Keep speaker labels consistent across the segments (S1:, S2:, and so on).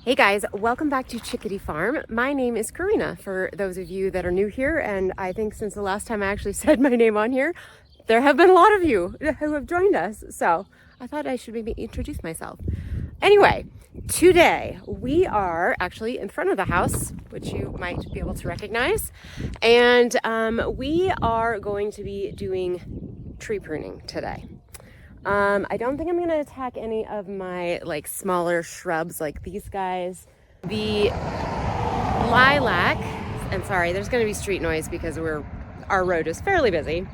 S1: Hey guys, welcome back to Chickadee Farm. My name is Karina, for those of you that are new here, and I think since the last time I actually said my name on here, there have been a lot of you who have joined us, so I thought I should maybe introduce myself. Anyway, today we are actually in front of the house, which you might be able to recognize, and we are going to be doing tree pruning today. I don't think I'm gonna attack any of my smaller shrubs like these guys. The lilac, and sorry, there's gonna be street noise because our road is fairly busy.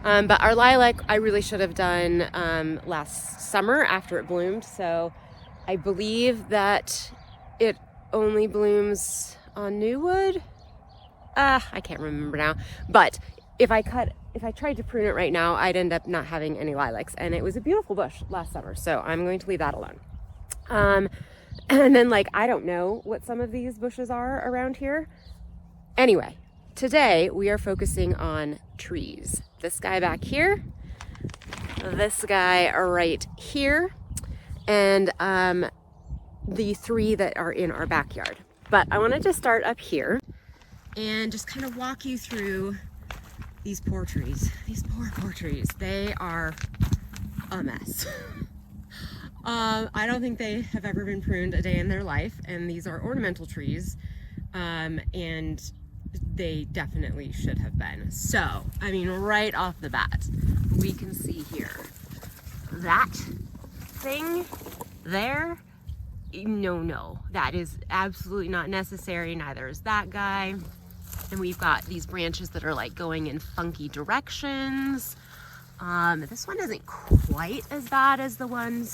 S1: But our lilac I really should have done last summer after it bloomed. So I believe that it only blooms on new wood. I can't remember now, but if I tried to prune it right now, I'd end up not having any lilacs, and it was a beautiful bush last summer, so I'm going to leave that alone. And then I don't know what some of these bushes are around here. Anyway, today we are focusing on trees. This guy back here, this guy right here, and the three that are in our backyard. But I wanted to start up here and just kind of walk you through these poor trees. These poor trees. They are a mess. I don't think they have ever been pruned a day in their life, and these are ornamental trees, and they definitely should have been. So, I mean, right off the bat, we can see here, that thing there, no, that is absolutely not necessary. Neither is that guy. And we've got these branches that are going in funky directions. This one isn't quite as bad as the one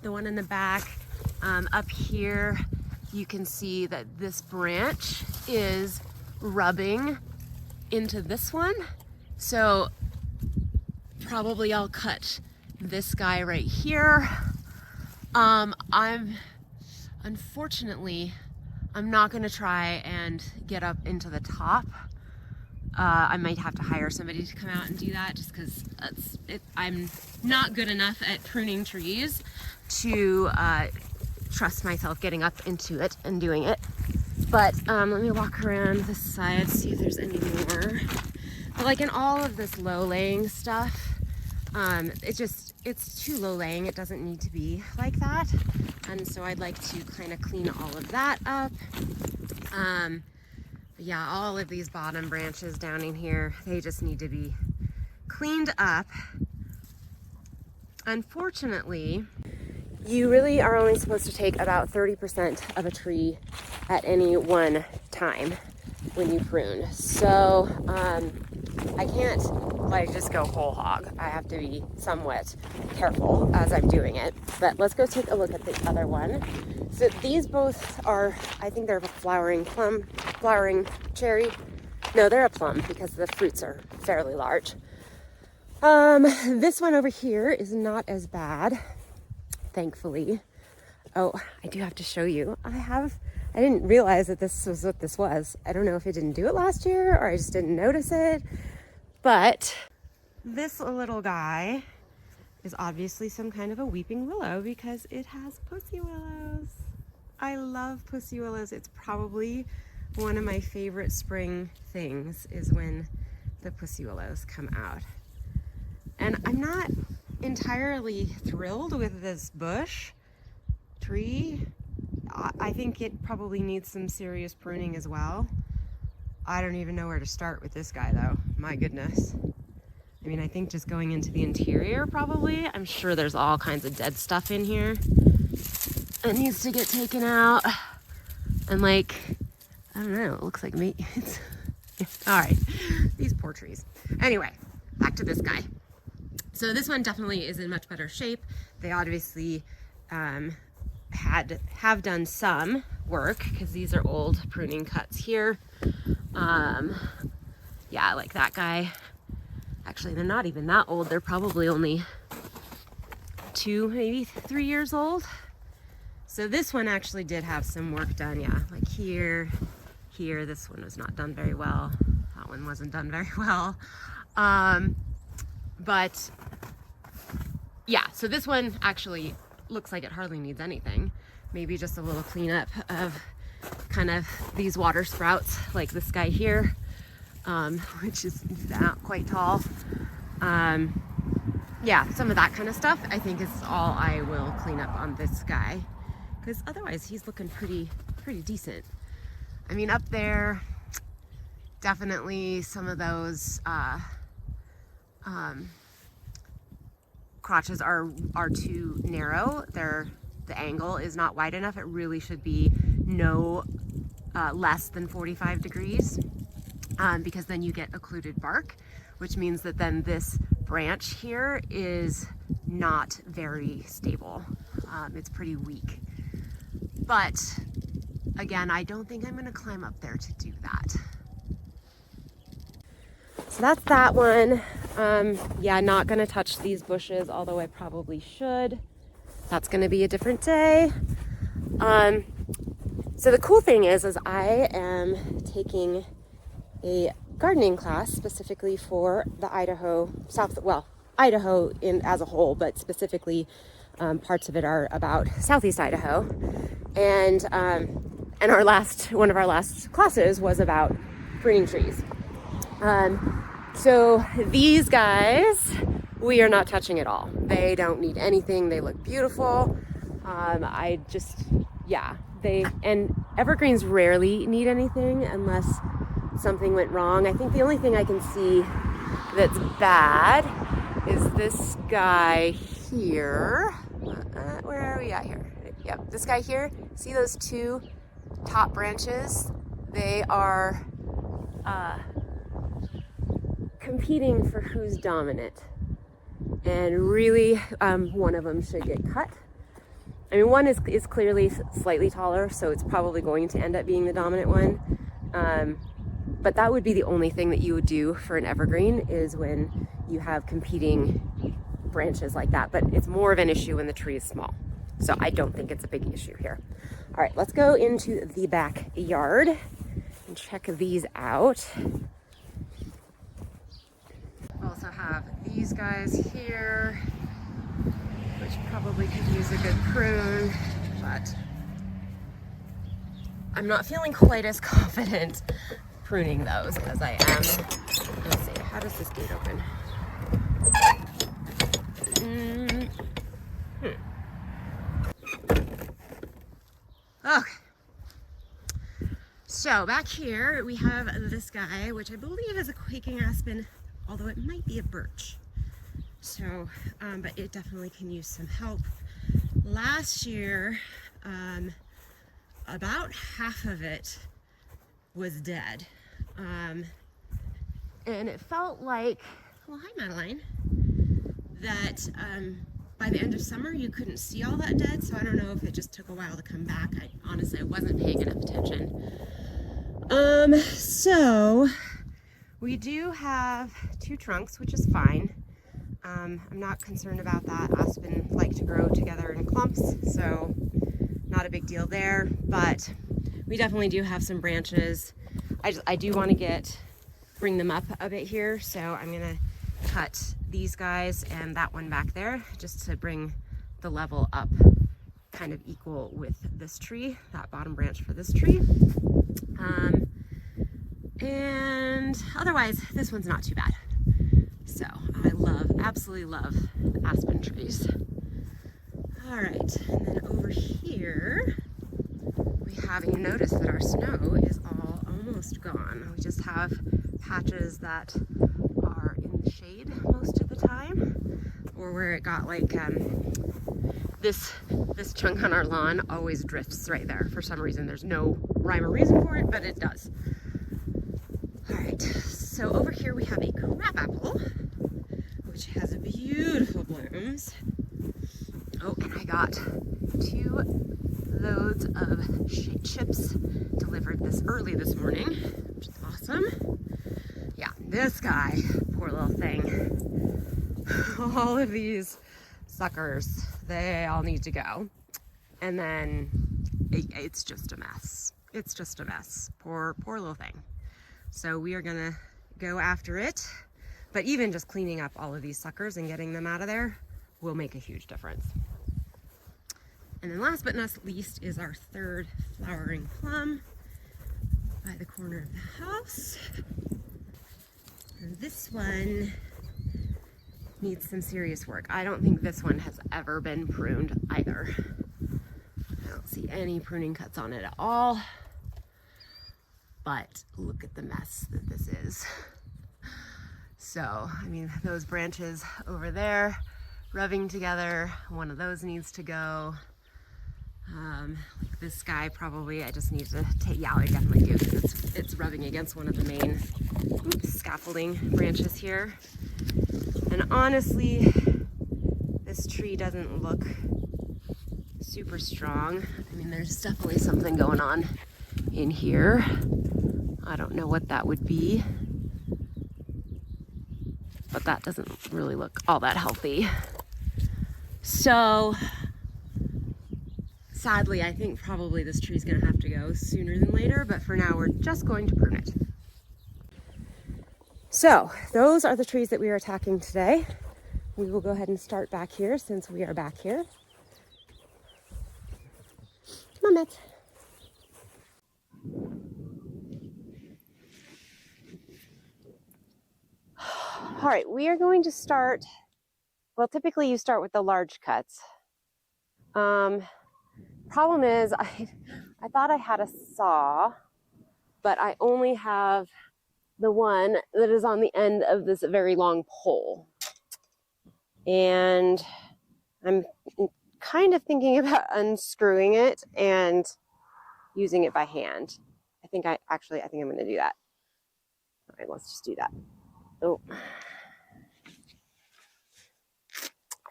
S1: in the back. Up here, you can see that this branch is rubbing into this one. So probably I'll cut this guy right here. Unfortunately, I'm not going to try and get up into the top. I might have to hire somebody to come out and do that, just because I'm not good enough at pruning trees to trust myself getting up into it and doing it. But let me walk around this side, see if there's any more. But in all of this low laying stuff, it's too low laying. It doesn't need to be like that. And so I'd like to kind of clean all of that up. Yeah, all of these bottom branches down in here, they just need to be cleaned up. Unfortunately, you really are only supposed to take about 30% of a tree at any one time when you prune. So I can't just go whole hog. I have to be somewhat careful as I'm doing it. But let's go take a look at the other one. So these both are, I think they're a flowering cherry. No, they're a plum because the fruits are fairly large. This one over here is not as bad, thankfully. Oh, I do have to show you. I didn't realize that this was what this was. I don't know if it didn't do it last year or I just didn't notice it. But this little guy is obviously some kind of a weeping willow because it has pussy willows. I love pussy willows. It's probably one of my favorite spring things is when the pussy willows come out. And I'm not entirely thrilled with this bush tree. I think it probably needs some serious pruning as well. I don't even know where to start with this guy though. My goodness. I mean, I think just going into the interior probably. I'm sure there's all kinds of dead stuff in here that needs to get taken out. And I don't know, it looks like me. All right, these poor trees. Anyway, back to this guy. So this one definitely is in much better shape. They obviously have done some work because these are old pruning cuts here. Yeah, like that guy. Actually, they're not even that old. They're probably only 2, maybe 3 years old. So this one actually did have some work done. Yeah, like here, this one was not done very well. That one wasn't done very well. But yeah, so this one actually looks like it hardly needs anything. maybe just a little cleanup of kind of these water sprouts, like this guy here, which is not quite tall. Yeah, some of that kind of stuff I think is all I will clean up on this guy, because otherwise he's looking pretty decent. I mean, up there, definitely some of those crotches are too narrow. The angle is not wide enough. It really should be no less than 45 degrees, because then you get occluded bark, which means that then this branch here is not very stable. It's pretty weak. But again, I don't think I'm going to climb up there to do that. So that's that one. Yeah, not going to touch these bushes, although I probably should. That's going to be a different day. So the cool thing is I am taking a gardening class specifically for the Idaho Idaho as a whole, but specifically parts of it are about Southeast Idaho. And one of our last classes was about pruning trees. So these guys, we are not touching at all. They don't need anything. They look beautiful. And evergreens rarely need anything unless something went wrong. I think the only thing I can see that's bad is this guy here. Where are we at here? Yep, this guy here. See those two top branches? They are competing for who's dominant. And really, one of them should get cut. I mean, one is clearly slightly taller, so it's probably going to end up being the dominant one. But that would be the only thing that you would do for an evergreen, is when you have competing branches like that. But it's more of an issue when the tree is small. So I don't think it's a big issue here. All right, let's go into the backyard and check these out. We also have these guys here, which probably could use a good prune, but I'm not feeling quite as confident pruning those as I am. Let's see, how does this gate open? Okay. So back here we have this guy, which I believe is a quaking aspen, although it might be a birch. So, but it definitely can use some help. Last year, about half of it was dead. And it felt like, well, hi Madeline, that by the end of summer you couldn't see all that dead, so I don't know if it just took a while to come back. Honestly, I wasn't paying enough attention. So we do have 2 trunks, which is fine. I'm not concerned about that. Aspen like to grow together in clumps, so not a big deal there, but we definitely do have some branches. I do want to bring them up a bit here, so I'm gonna cut these guys and that one back there just to bring the level up kind of equal with this tree, that bottom branch for this tree. And otherwise, this one's not too bad. So I absolutely love aspen trees. All right, and then over here, we have, you notice that our snow is almost gone. We just have patches that are in the shade most of the time, or where it got like, this chunk on our lawn always drifts right there for some reason. There's no rhyme or reason for it, but it does. All right, so over here we have a crabapple, which has beautiful blooms. Oh, and I got 2 loads of chips delivered early this morning, which is awesome. Yeah, this guy, poor little thing. All of these suckers, they all need to go. And then it's just a mess. It's just a mess. Poor little thing. So we are gonna go after it. But even just cleaning up all of these suckers and getting them out of there will make a huge difference. And then last but not least is our third flowering plum by the corner of the house. And this one needs some serious work. I don't think this one has ever been pruned either. I don't see any pruning cuts on it at all. But look at the mess that this is. So, I mean, those branches over there rubbing together, one of those needs to go. Like this guy probably, I just need to take, yeah, I definitely do, because it's rubbing against one of the main scaffolding branches here. And honestly, this tree doesn't look super strong. I mean, there's definitely something going on in here. I don't know what that would be, but that doesn't really look all that healthy. So sadly, I think probably this tree's gonna have to go sooner than later, but for now we're just going to prune it. So those are the trees that we are attacking today. We will go ahead and start back here since we are back here. Come on, Mitch. All right, we are going to start, well, typically you start with the large cuts. Problem is, I thought I had a saw, but I only have the one that is on the end of this very long pole. And I'm kind of thinking about unscrewing it and using it by hand. I think I'm going to do that. All right, let's just do that. Oh.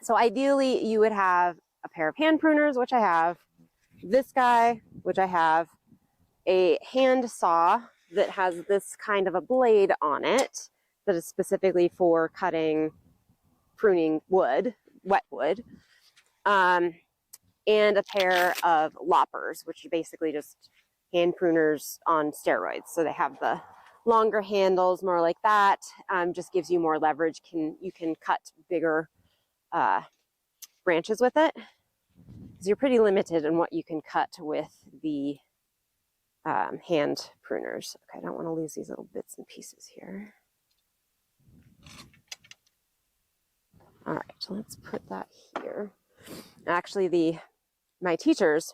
S1: So ideally you would have a pair of hand pruners, which I have, this guy, which I have, a hand saw that has this kind of a blade on it that is specifically for cutting, pruning wood, wet wood, and a pair of loppers, which are basically just hand pruners on steroids. So they have the longer handles, more like that, just gives you more leverage. You can cut bigger branches with it, because you're pretty limited in what you can cut with the hand pruners. Okay, I don't want to lose these little bits and pieces here. All right, so let's put that here. Actually, my teachers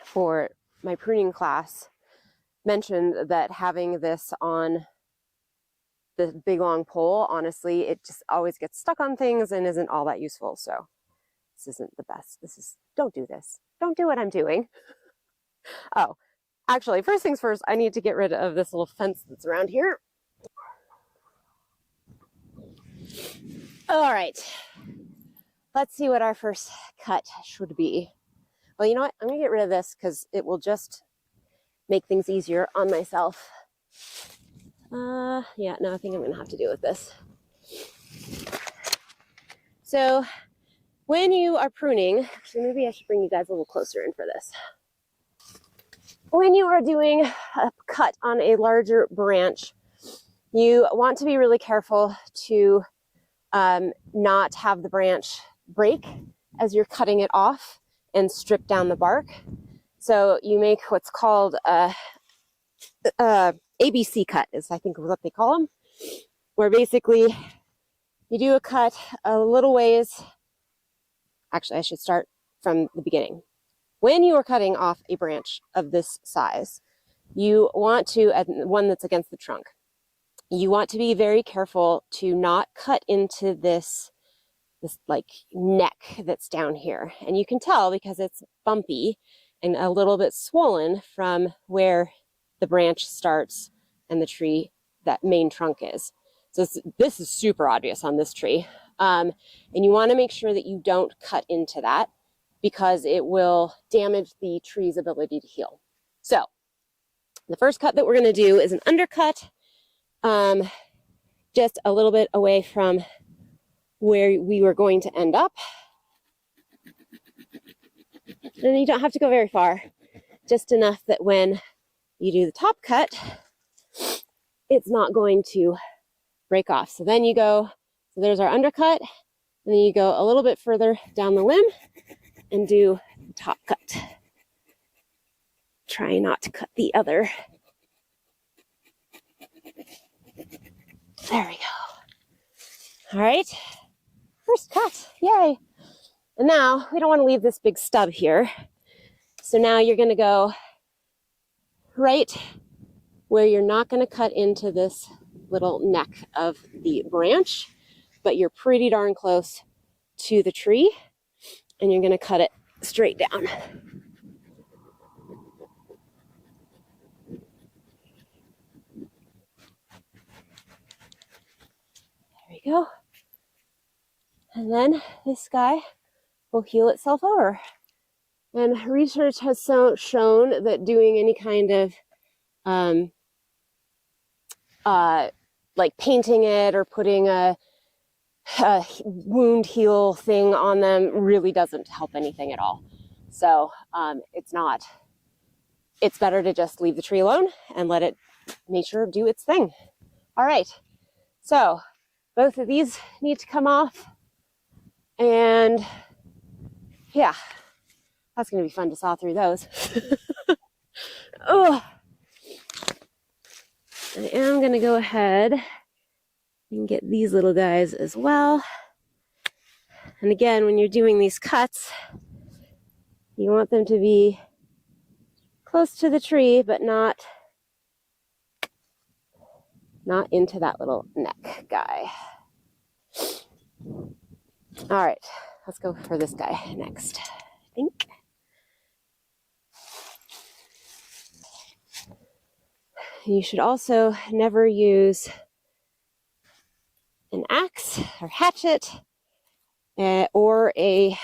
S1: for my pruning class mentioned that having this on the big long pole, honestly, it just always gets stuck on things and isn't all that useful. So this isn't the best. Don't do this. Don't do what I'm doing. Oh, actually, first things first, I need to get rid of this little fence that's around here. All right, let's see what our first cut should be. Well, you know what? I'm gonna get rid of this because it will just make things easier on myself. Yeah, no, I think I'm gonna have to deal with this. So when you are pruning, actually maybe I should bring you guys a little closer in for this. When you are doing a cut on a larger branch, you want to be really careful to not have the branch break as you're cutting it off and strip down the bark. So you make what's called a ABC cut, is I think what they call them, where basically you do a cut a little ways. Actually, I should start from the beginning. When you are cutting off a branch of this size, you want to, one that's against the trunk, you want to be very careful to not cut into this like neck that's down here. And you can tell because it's bumpy and a little bit swollen from where the branch starts and the tree, that main trunk is. So this is super obvious on this tree. And you want to make sure that you don't cut into that because it will damage the tree's ability to heal. So the first cut that we're going to do is an undercut, just a little bit away from where we were going to end up. And you don't have to go very far, just enough that when you do the top cut, it's not going to break off. So then you go, so there's our undercut, and then you go a little bit further down the limb and do top cut. Try not to cut the other. There we go. All right, first cut, yay. And now we don't want to leave this big stub here. So now you're going to go right where you're not going to cut into this little neck of the branch, but you're pretty darn close to the tree, and you're going to cut it straight down. There we go. And then this guy will heal itself over. And research has shown that doing any kind of like painting it or putting a wound heal thing on them really doesn't help anything at all. So it's better to just leave the tree alone and let it nature do its thing. All right, so both of these need to come off, and yeah, that's going to be fun to saw through those. Oh, I am going to go ahead and get these little guys as well. And again, when you're doing these cuts, you want them to be close to the tree, but not into that little neck guy. All right, let's go for this guy next, I think. You should also never use an axe or hatchet or a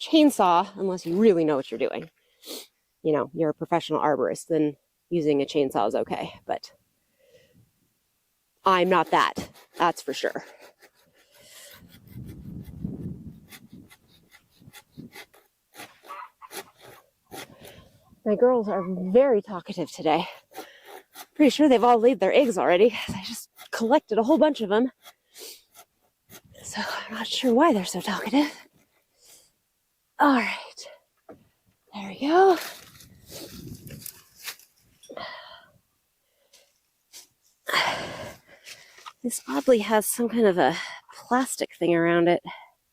S1: chainsaw unless you really know what you're doing. You know, you're a professional arborist, then using a chainsaw is okay, but I'm not that, that's for sure. My girls are very talkative today. Pretty sure they've all laid their eggs already. I just collected a whole bunch of them. So I'm not sure why they're so talkative. All right, there we go. This oddly has some kind of a plastic thing around it.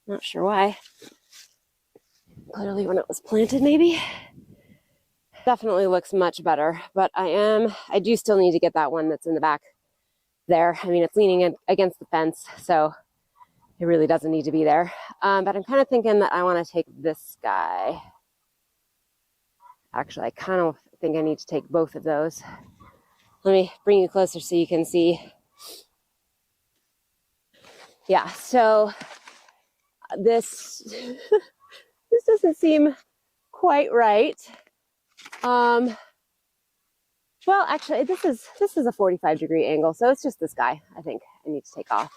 S1: Not sure why. Clearly when it was planted, maybe. Definitely looks much better, but I do still need to get that one that's in the back there. I mean, it's leaning against the fence, so it really doesn't need to be there. But I'm kind of thinking that I want to take this guy. Actually, I kind of think I need to take both of those. Let me bring you closer so you can see. Yeah, so this this doesn't seem quite right. Well, actually, this is a 45-degree angle, so it's just this guy I think I need to take off.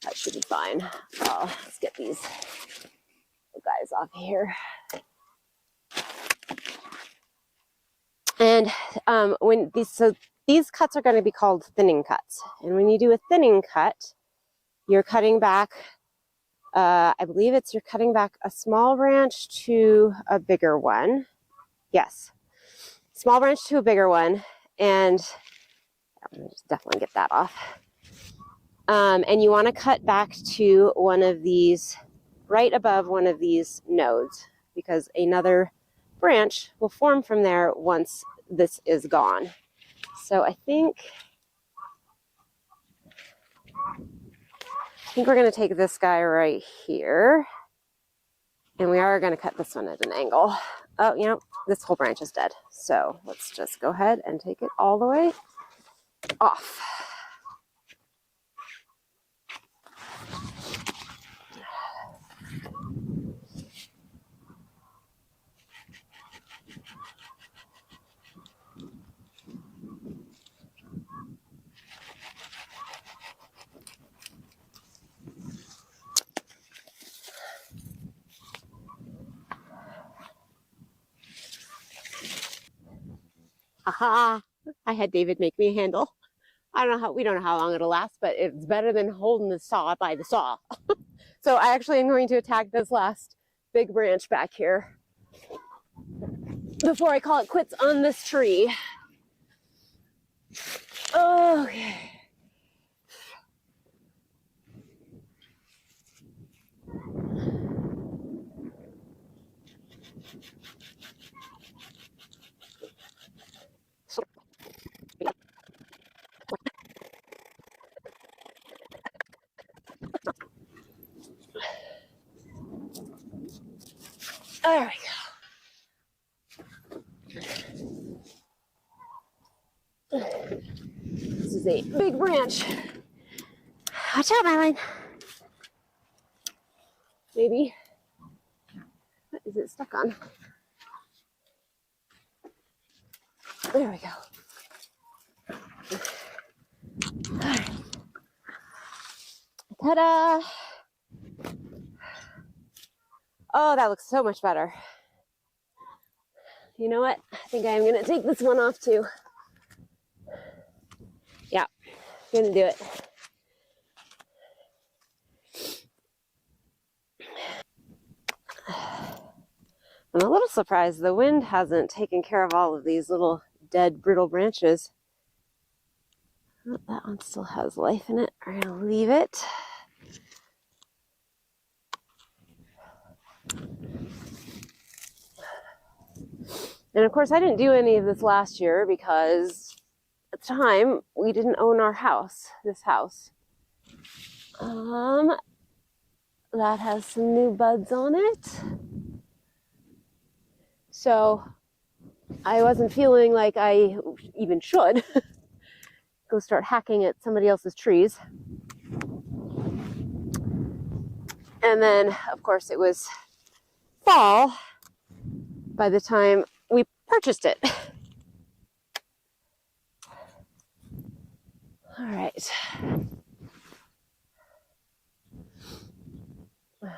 S1: That should be fine. Let's get these guys off here. And these cuts are going to be called thinning cuts. And when you do a thinning cut, you're cutting back, I believe you're cutting back a small branch to a bigger one. Yes, small branch to a bigger one, and I'm gonna just definitely get that off. And you want to cut back to one of these, right above one of these nodes, because another branch will form from there once this is gone. So I think we're going to take this guy right here, and we are going to cut this one at an angle. Oh, you know, this whole branch is dead. So let's just go ahead and take it all the way off. Aha! I had David make me a handle. We don't know how long it'll last, but it's better than holding the saw by the saw. So I actually am going to attack this last big branch back here before I call it quits on this tree. Okay. There we go. This is a big branch. Watch out, Madeline. Maybe. What is it stuck on? There we go. All right. Ta-da! Oh, that looks so much better. You know what? I think I am going to take this one off too. Yeah, I'm going to do it. I'm a little surprised the wind hasn't taken care of all of these little dead, brittle branches. Oh, that one still has life in it. We're going to leave it. And of course, I didn't do any of this last year because at the time we didn't own our house, this house. That has some new buds on it. So I wasn't feeling like I even should go start hacking at somebody else's trees. And then, of course, it was fall by the time we purchased it. All right. I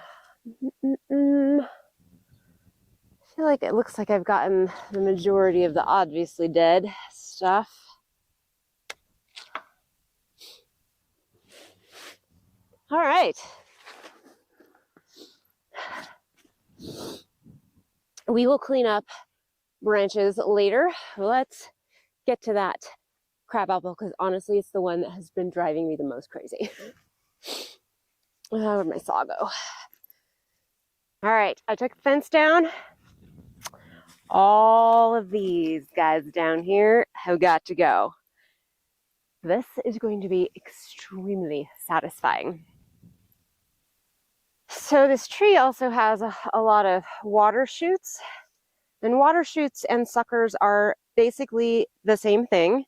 S1: feel like it looks like I've gotten the majority of the obviously dead stuff. All right. We will clean up branches later. Let's get to that crabapple because honestly, it's the one that has been driving me the most crazy. Where'd my saw go? All right, I took the fence down. All of these guys down here have got to go. This is going to be extremely satisfying. So this tree also has a lot of water shoots, and water shoots and suckers are basically the same thing.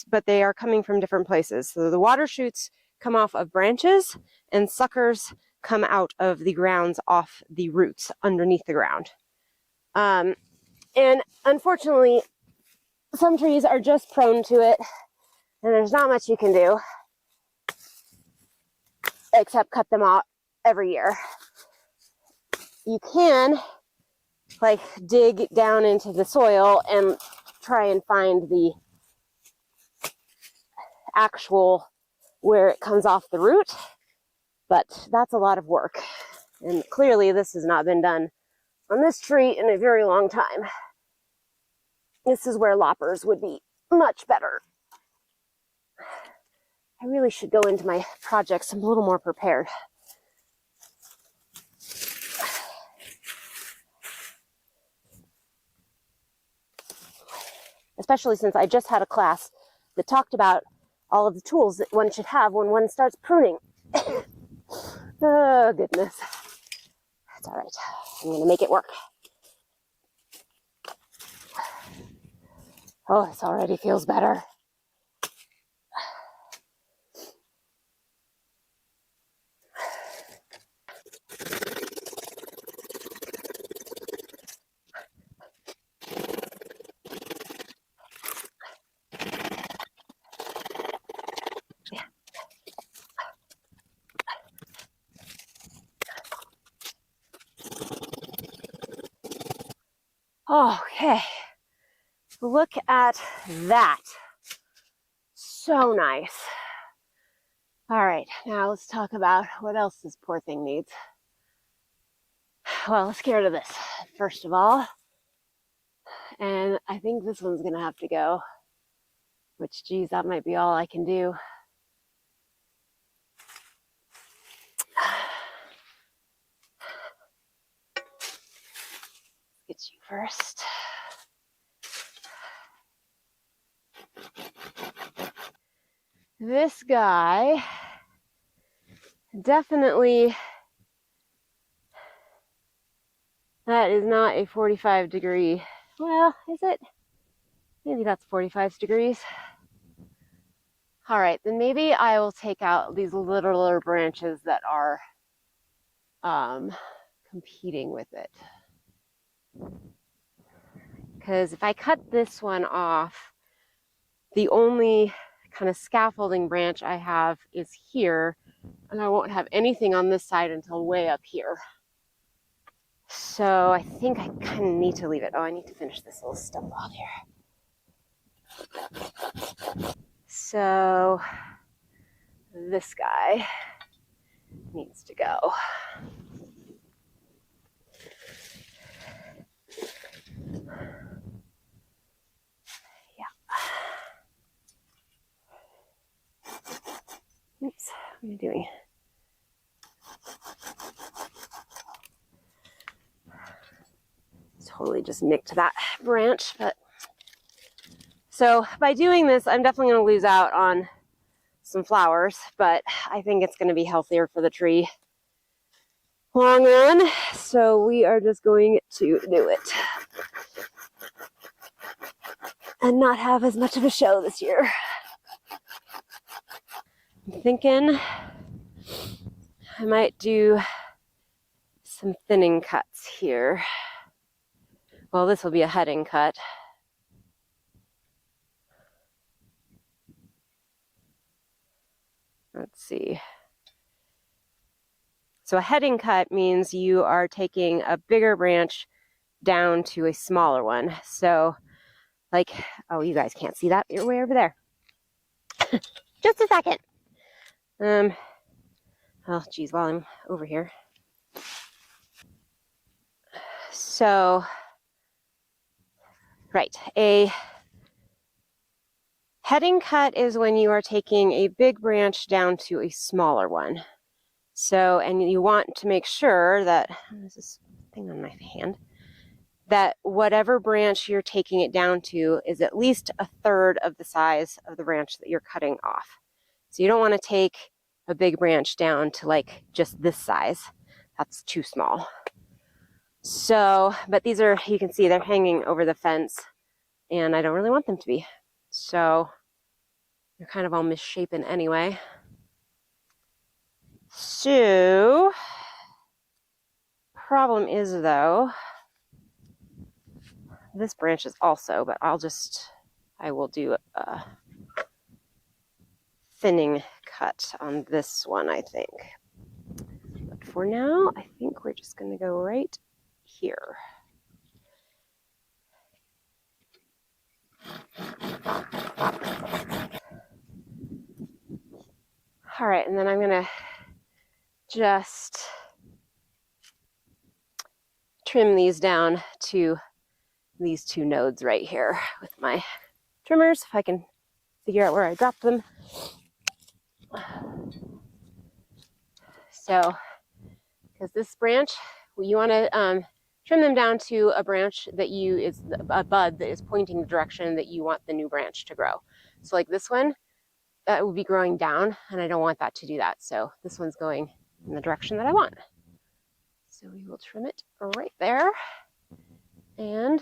S1: But they are coming from different places. So the water shoots come off of branches and suckers come out of the grounds off the roots underneath the ground. And unfortunately, some trees are just prone to it, and there's not much you can do except cut them out every year. You can like dig down into the soil and try and find the actual where it comes off the root, but that's a lot of work. And clearly this has not been done on this tree in a very long time. This is where loppers would be much better. I really should go into my projects a little more prepared. Especially since I just had a class that talked about all of the tools that one should have when one starts pruning. Oh, goodness. That's all right. I'm going to make it work. Oh, this already feels better. Okay, look at that. So nice. All right, now let's talk about what else this poor thing needs. Well, scared of this, first of all. And I think this one's gonna have to go, which, geez, that might be all I can do. Get you first. This guy definitely, that is not a 45-degree. Well, is it? Maybe that's 45 degrees. All right, then maybe I will take out these littler branches that are competing with it. Because if I cut this one off, the only kind of scaffolding branch I have is here, and I won't have anything on this side until way up here. So I think I kind of need to leave it. Oh, I need to finish this little stump off here. So this guy needs to go. Yeah. Oops, what am I doing? Totally just nicked that branch, but so by doing this, I'm definitely going to lose out on some flowers, but I think it's going to be healthier for the tree long run. So we are just going to do it and not have as much of a show this year. I'm thinking I might do some thinning cuts here. Well, this will be a heading cut. Let's see. So a heading cut means you are taking a bigger branch down to a smaller one. So like, oh, you guys can't see that. You're way over there. Just a second. Oh, geez, while I'm over here. So, right, a heading cut is when you are taking a big branch down to a smaller one. So, and you want to make sure that, there's this thing on my hand, that whatever branch you're taking it down to is at least a third of the size of the branch that you're cutting off. So you don't want to take a big branch down to like just this size. That's too small. So, but these are, you can see they're hanging over the fence, and I don't really want them to be. So they're kind of all misshapen anyway. So, problem is though, this branch is also, but I will do a thinning cut on this one, I think. But for now, I think we're just going to go right here. All right, and then I'm going to just trim these down to these two nodes right here with my trimmers, if I can figure out where I dropped them. So, because this branch, you want to trim them down to a branch that is a bud that is pointing the direction that you want the new branch to grow. So like this one, that would be growing down, and I don't want that to do that. So this one's going in the direction that I want. So we will trim it right there and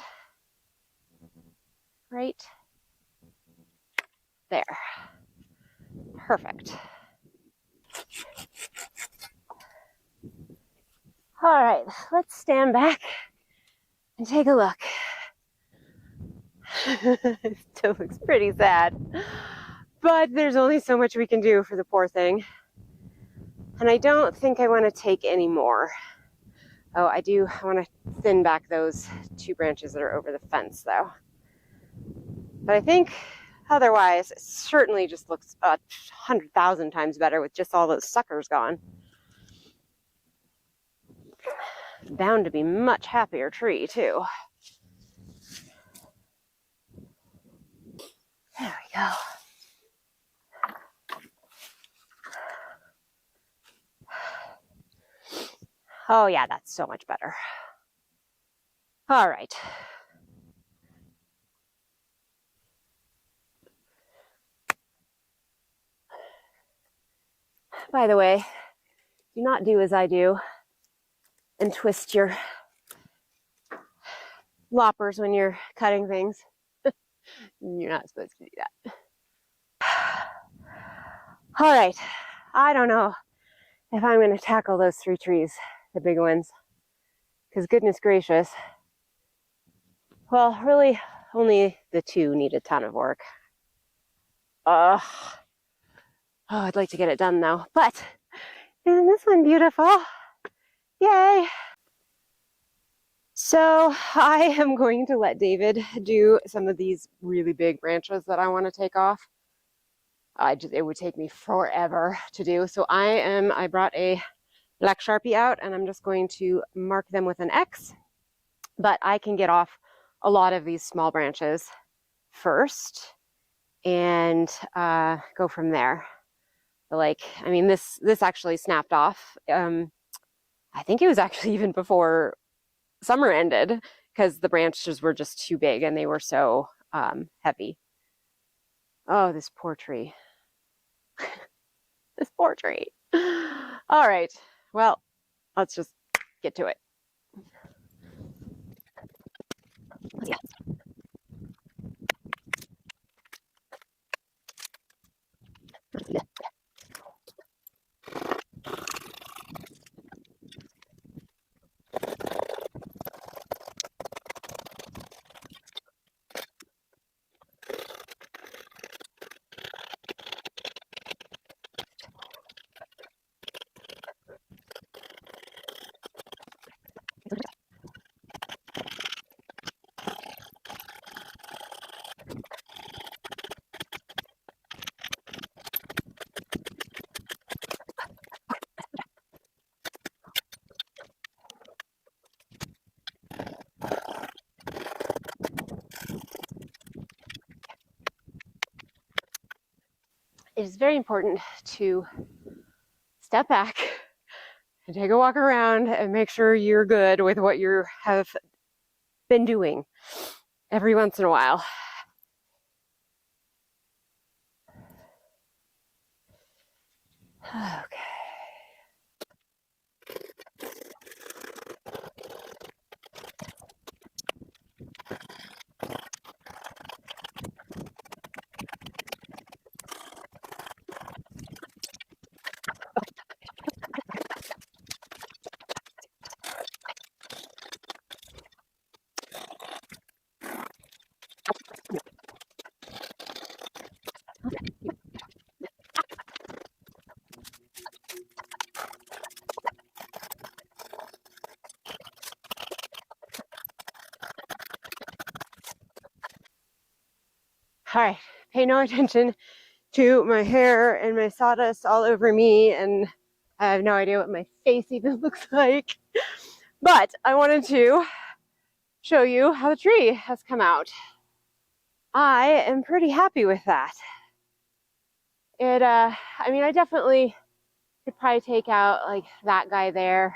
S1: right there. Perfect. All right, let's stand back and take a look. It still looks pretty sad, but there's only so much we can do for the poor thing. And I don't think I want to take any more. Oh, I want to thin back those two branches that are over the fence though. But I think otherwise, it certainly just looks 100,000 times better with just all those suckers gone. bound to be much happier tree too. There we go. Oh yeah, that's so much better. All right. By the way, do not do as I do and twist your loppers when you're cutting things. You're not supposed to do that. All right, I don't know if I'm going to tackle those 3 trees, the big ones, because goodness gracious, well, really only the 2 need a ton of work. Oh, I'd like to get it done though, but isn't this one beautiful? Yay! So I am going to let David do some of these really big branches that I want to take off. It would take me forever to do. So I brought a black Sharpie out and I'm just going to mark them with an X, but I can get off a lot of these small branches first and go from there. Like, I mean, this actually snapped off. I think it was actually even before summer ended because the branches were just too big and they were so heavy. Oh, this poor tree. This poor tree. All right, well, let's just get to it. Yeah. It is very important to step back and take a walk around and make sure you're good with what you have been doing every once in a while. Okay. All right, pay no attention to my hair and my sawdust all over me, and I have no idea what my face even looks like. But I wanted to show you how the tree has come out. I am pretty happy with that. I mean, I definitely could probably take out like that guy there.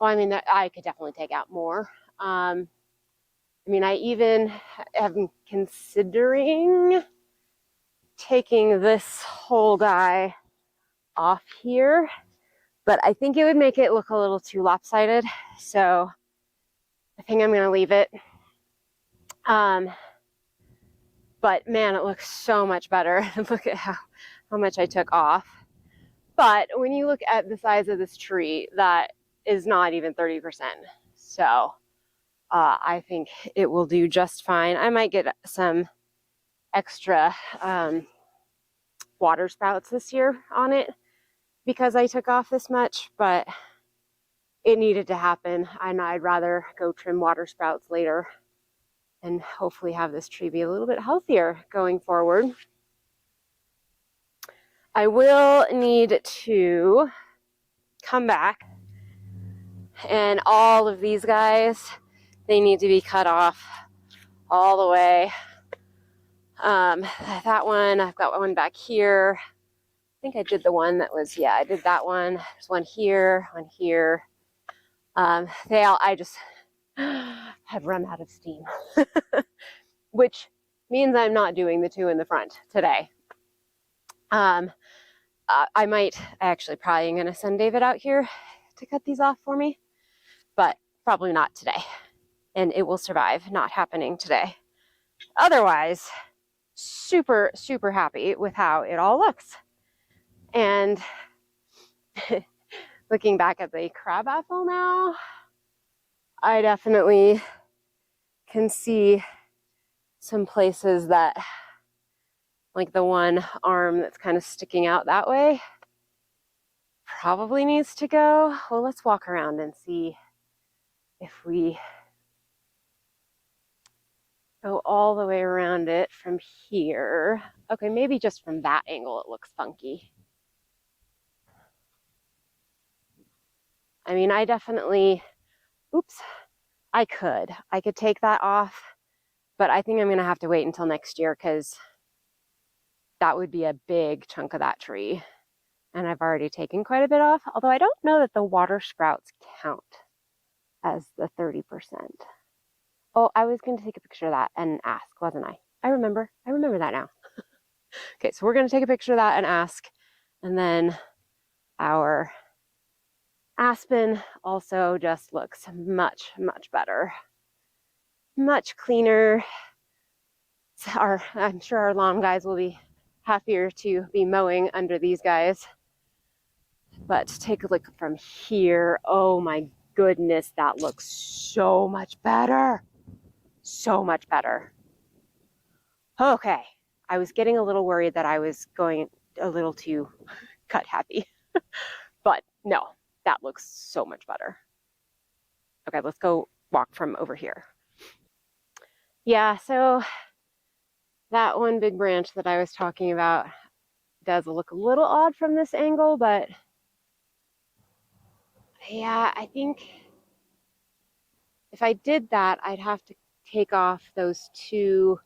S1: Well, I mean, I could definitely take out more. I mean, I even am considering taking this whole guy off here, but I think it would make it look a little too lopsided. So I think I'm going to leave it. But man, it looks so much better. Look at how much I took off. But when you look at the size of this tree, that is not even 30%. So I think it will do just fine. I might get some extra water sprouts this year on it because I took off this much, but it needed to happen. And I'd rather go trim water sprouts later and hopefully have this tree be a little bit healthier going forward. I will need to come back And all of these guys, they need to be cut off all the way. That one, I've got one back here. I think I did the one that was, yeah, I did that one. There's one here, one here. I just have run out of steam, which means I'm not doing the two in the front today. I might actually probably am going to send David out here to cut these off for me, but probably not today. And it will survive not happening today. Otherwise, super, super happy with how it all looks. And looking back at the crabapple now, I definitely can see some places that, like the one arm that's kind of sticking out that way, probably needs to go. Well, let's walk around and see if we go all the way around it from here. Okay, maybe just from that angle it looks funky. I mean, I definitely, oops, I could take that off, but I think I'm gonna have to wait until next year because that would be a big chunk of that tree. And I've already taken quite a bit off, although I don't know that the water sprouts count as the 30%. Oh, I was going to take a picture of that and ask, wasn't I? I remember that now. Okay, so we're going to take a picture of that and ask. And then our aspen also just looks much, much better. Much cleaner. I'm sure our lawn guys will be happier to be mowing under these guys. But take a look from here. Oh my goodness, that looks so much better. So much better. Okay, I was getting a little worried that I was going a little too cut happy. But no, that looks so much better. Okay, let's go walk from over here. Yeah, so that one big branch that I was talking about does look a little odd from this angle, but yeah, I think if I did that, I'd have to take off those two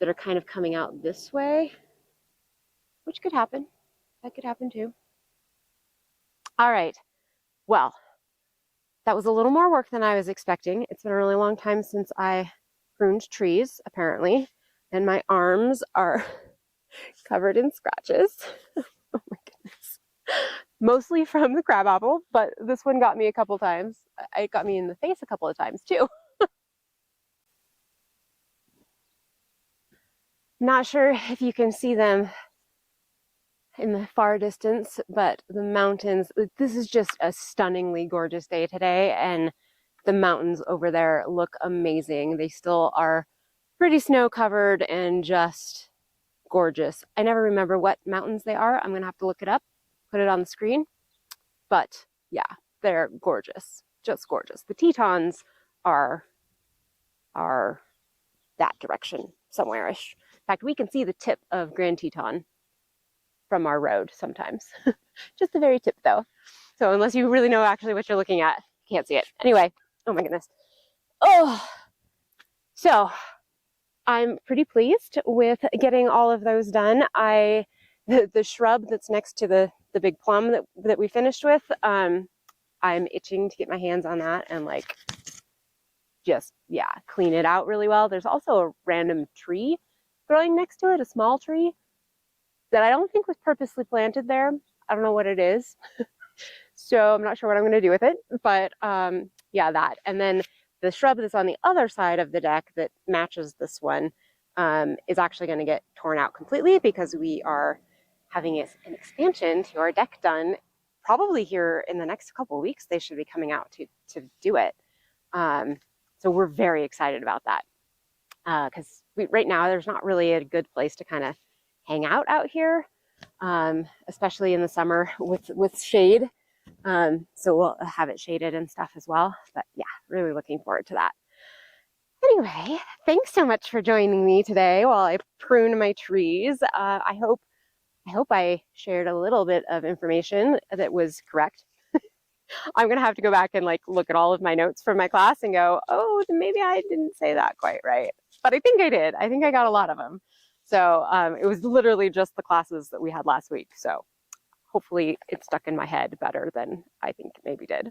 S1: that are kind of coming out this way, which could happen. That could happen too. All right, well, that was a little more work than I was expecting. It's been a really long time since I pruned trees, apparently, and my arms are covered in scratches. Oh my goodness. Mostly from the crabapple, but this one got me a couple times. It got me in the face a couple of times too. Not sure if you can see them in the far distance, but the mountains, this is just a stunningly gorgeous day today, and the mountains over there look amazing. They still are pretty snow covered and just gorgeous. I never remember what mountains they are. I'm gonna have to look it up, put it on the screen. But yeah, they're gorgeous, just gorgeous. The Tetons are that direction somewhere-ish. In fact, we can see the tip of Grand Teton from our road sometimes. Just the very tip though. So unless you really know actually what you're looking at, you can't see it. Anyway, oh my goodness. Oh, so I'm pretty pleased with getting all of those done. The shrub that's next to the big plum that we finished with, I'm itching to get my hands on that and like just, yeah, clean it out really well. There's also a random tree growing next to it, a small tree that I don't think was purposely planted there. I don't know what it is. So I'm not sure what I'm going to do with it, but yeah, that. And then the shrub that's on the other side of the deck that matches this one is actually going to get torn out completely because we are having an expansion to our deck done probably here in the next couple of weeks. They should be coming out to do it. So we're very excited about that because right now there's not really a good place to kind of hang out here, especially in the summer with shade. So we'll have it shaded and stuff as well. But yeah, really looking forward to that. Anyway, thanks so much for joining me today while I prune my trees. I hope I shared a little bit of information that was correct. I'm gonna have to go back and like look at all of my notes from my class and go, oh, maybe I didn't say that quite right. But I think I did. I think I got a lot of them. So it was literally just the classes that we had last week. So hopefully it stuck in my head better than I think it maybe did.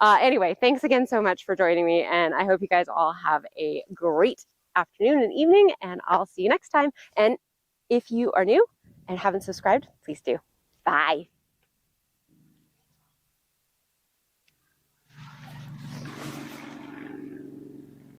S1: Anyway, thanks again so much for joining me. And I hope you guys all have a great afternoon and evening. And I'll see you next time. And if you are new and haven't subscribed, please do. Bye.